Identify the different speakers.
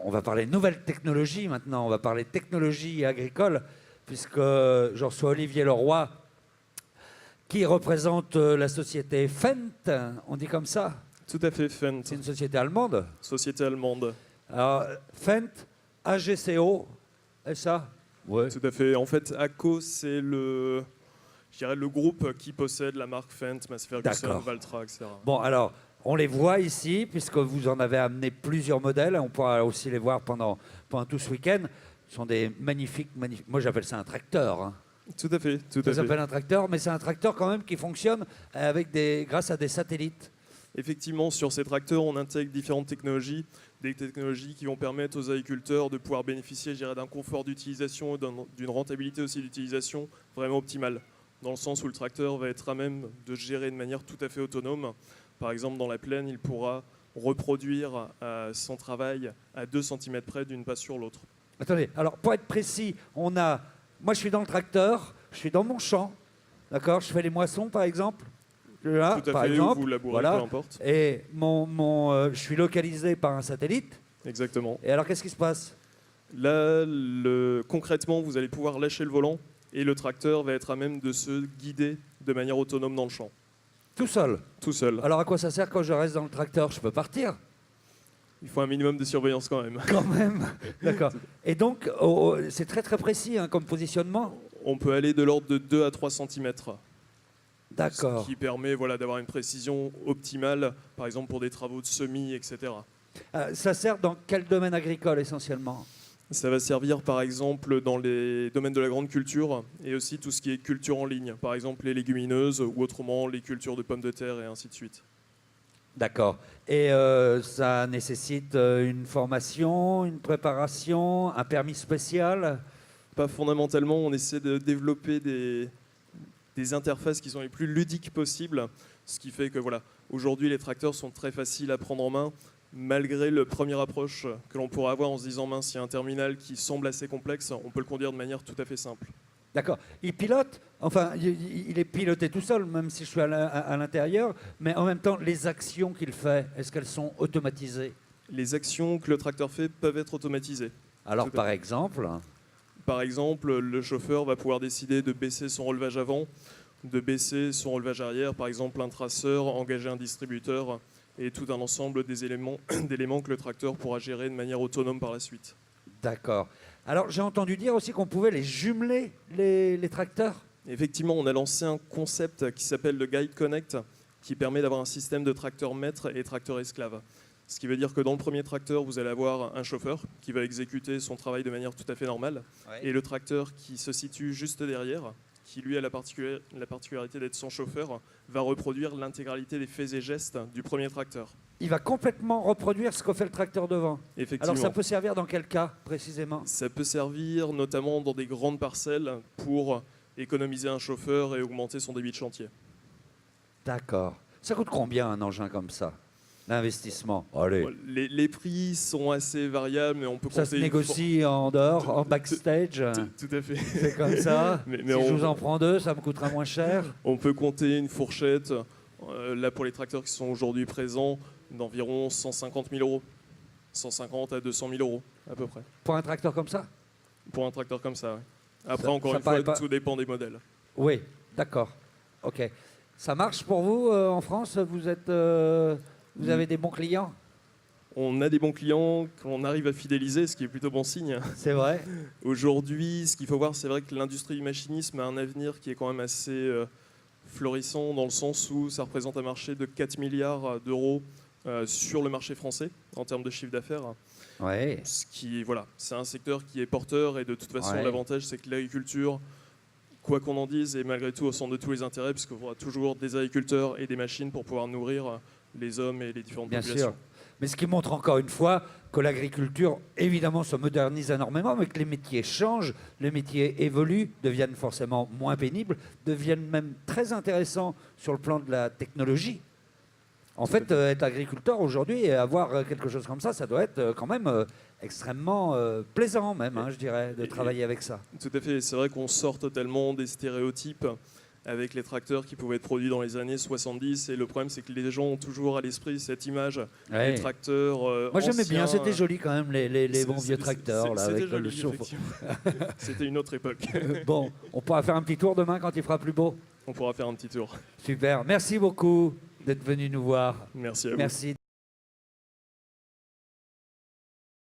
Speaker 1: On va parler nouvelles technologies maintenant, on va parler technologie agricole, puisque je reçois Olivier Leroy, qui représente la société Fendt, on dit comme ça?
Speaker 2: Tout à fait, Fendt.
Speaker 1: C'est une société allemande.
Speaker 2: Société allemande.
Speaker 1: Alors, Fendt, AGCO, SA? Ouais.
Speaker 2: Tout à fait. En fait, AGCO, c'est je dirais, le groupe qui possède la marque Fendt, Massey Ferguson, Valtra, etc.
Speaker 1: Bon, alors, on les voit ici, puisque vous en avez amené plusieurs modèles. On pourra aussi les voir pendant tout ce week-end. Ce sont des magnifiques. Moi, j'appelle ça un tracteur. Hein.
Speaker 2: Tout à fait.
Speaker 1: Ça s'appelle un tracteur, mais c'est un tracteur quand même qui fonctionne grâce à des satellites.
Speaker 2: Effectivement, sur ces tracteurs, on intègre différentes technologies, des technologies qui vont permettre aux agriculteurs de pouvoir bénéficier, je dirais, d'un confort d'utilisation et d'une rentabilité aussi d'utilisation vraiment optimale, dans le sens où le tracteur va être à même de gérer de manière tout à fait autonome. Par exemple, dans la plaine, il pourra reproduire son travail à 2 cm près d'une passe sur l'autre.
Speaker 1: Attendez, alors pour être précis, moi je suis dans le tracteur, je suis dans mon champ, d'accord, je fais les moissons par exemple. Là,
Speaker 2: tout à
Speaker 1: par
Speaker 2: fait,
Speaker 1: exemple,
Speaker 2: ou vous labourez,
Speaker 1: voilà.
Speaker 2: peu importe.
Speaker 1: Et je suis localisé par un satellite.
Speaker 2: Exactement.
Speaker 1: Et alors, qu'est-ce qui se passe?
Speaker 2: Là, concrètement, vous allez pouvoir lâcher le volant et le tracteur va être à même de se guider de manière autonome dans le champ.
Speaker 1: Tout seul?
Speaker 2: Tout seul.
Speaker 1: Alors, à quoi ça sert quand je reste dans le tracteur? Je peux partir?
Speaker 2: Il faut un minimum de surveillance quand même.
Speaker 1: Quand même. D'accord. Et donc, c'est très très précis hein, comme positionnement?
Speaker 2: On peut aller de l'ordre de 2 à 3 cm.
Speaker 1: D'accord.
Speaker 2: Ce qui permet d'avoir une précision optimale, par exemple pour des travaux de semis, etc.
Speaker 1: Ça sert dans quel domaine agricole essentiellement?
Speaker 2: Ça va servir par exemple dans les domaines de la grande culture et aussi tout ce qui est culture en ligne, par exemple les légumineuses ou autrement les cultures de pommes de terre et ainsi de suite.
Speaker 1: D'accord. Et ça nécessite une formation, une préparation, un permis spécial?
Speaker 2: Pas fondamentalement, on essaie de développer des interfaces qui sont les plus ludiques possibles, ce qui fait que aujourd'hui les tracteurs sont très faciles à prendre en main, malgré la première approche que l'on pourrait avoir en se disant mince, il y a un terminal qui semble assez complexe, on peut le conduire de manière tout à fait simple.
Speaker 1: D'accord. Il pilote, enfin, il est piloté tout seul, même si je suis à l'intérieur, mais en même temps, les actions qu'il fait, est-ce qu'elles sont automatisées?
Speaker 2: Les actions que le tracteur fait peuvent être automatisées.
Speaker 1: Alors, par exemple?
Speaker 2: Par exemple, le chauffeur va pouvoir décider de baisser son relevage avant, de baisser son relevage arrière, par exemple un traceur, engager un distributeur et tout un ensemble d'éléments que le tracteur pourra gérer de manière autonome par la suite.
Speaker 1: D'accord. Alors j'ai entendu dire aussi qu'on pouvait les jumeler, les tracteurs.
Speaker 2: Effectivement, on a lancé un concept qui s'appelle le Guide Connect, qui permet d'avoir un système de tracteur maître et tracteur esclave. Ce qui veut dire que dans le premier tracteur, vous allez avoir un chauffeur qui va exécuter son travail de manière tout à fait normale, et le tracteur qui se situe juste derrière, qui lui a la particularité d'être son chauffeur, va reproduire l'intégralité des faits et gestes du premier tracteur.
Speaker 1: Il va complètement reproduire ce que fait le tracteur devant.
Speaker 2: Effectivement.
Speaker 1: Alors ça peut servir dans quel cas précisément?
Speaker 2: Ça peut servir notamment dans des grandes parcelles pour économiser un chauffeur et augmenter son débit de chantier.
Speaker 1: D'accord. Ça coûte combien un engin comme ça? L'investissement? Allez.
Speaker 2: Les prix sont assez variables, mais on peut
Speaker 1: ça
Speaker 2: compter...
Speaker 1: se négocie en dehors, en backstage?
Speaker 2: Tout à fait.
Speaker 1: C'est comme ça.
Speaker 2: mais
Speaker 1: si je vous en prends 2, ça me coûtera moins cher?
Speaker 2: On peut compter une fourchette, là pour les tracteurs qui sont aujourd'hui présents, d'environ 150 000 euros. 150 à 200 000 euros, à peu près.
Speaker 1: Pour un tracteur comme ça?
Speaker 2: Pour un tracteur comme ça, oui. Après, encore une fois, tout dépend des modèles.
Speaker 1: Oui, d'accord. Ok. Ça marche pour vous en France? Vous avez des bons clients?
Speaker 2: On a des bons clients qu'on arrive à fidéliser, ce qui est plutôt bon signe.
Speaker 1: C'est vrai.
Speaker 2: Aujourd'hui, ce qu'il faut voir, c'est vrai que l'industrie du machinisme a un avenir qui est quand même assez florissant, dans le sens où ça représente un marché de 4 milliards d'euros sur le marché français, en termes de chiffre d'affaires.
Speaker 1: Ouais.
Speaker 2: Ce qui, c'est un secteur qui est porteur, et de toute façon, l'avantage, c'est que l'agriculture, quoi qu'on en dise, est malgré tout au centre de tous les intérêts, puisqu'on aura toujours des agriculteurs et des machines pour pouvoir nourrir les hommes et les différentes populations.
Speaker 1: Bien sûr. Mais ce qui montre encore une fois que l'agriculture, évidemment, se modernise énormément, mais que les métiers changent, les métiers évoluent, deviennent forcément moins pénibles, deviennent même très intéressants sur le plan de la technologie. En fait, être agriculteur aujourd'hui et avoir quelque chose comme ça doit être quand même extrêmement plaisant même, je dirais, de travailler avec ça.
Speaker 2: Tout à fait. C'est vrai qu'on sort totalement des stéréotypes avec les tracteurs qui pouvaient être produits dans les années 70. Et le problème, c'est que les gens ont toujours à l'esprit cette image
Speaker 1: Ouais.
Speaker 2: des tracteurs
Speaker 1: Moi j'aimais bien,
Speaker 2: anciens.
Speaker 1: c'était joli quand même, les bons vieux tracteurs là, avec
Speaker 2: C'était
Speaker 1: le
Speaker 2: joli,
Speaker 1: chauffe.
Speaker 2: effectivement. C'était une autre époque.
Speaker 1: Bon, on pourra faire un petit tour demain quand il fera plus beau.
Speaker 2: On pourra faire un petit tour.
Speaker 1: Super, merci beaucoup d'être venu nous voir.
Speaker 2: Merci à vous.
Speaker 1: Merci.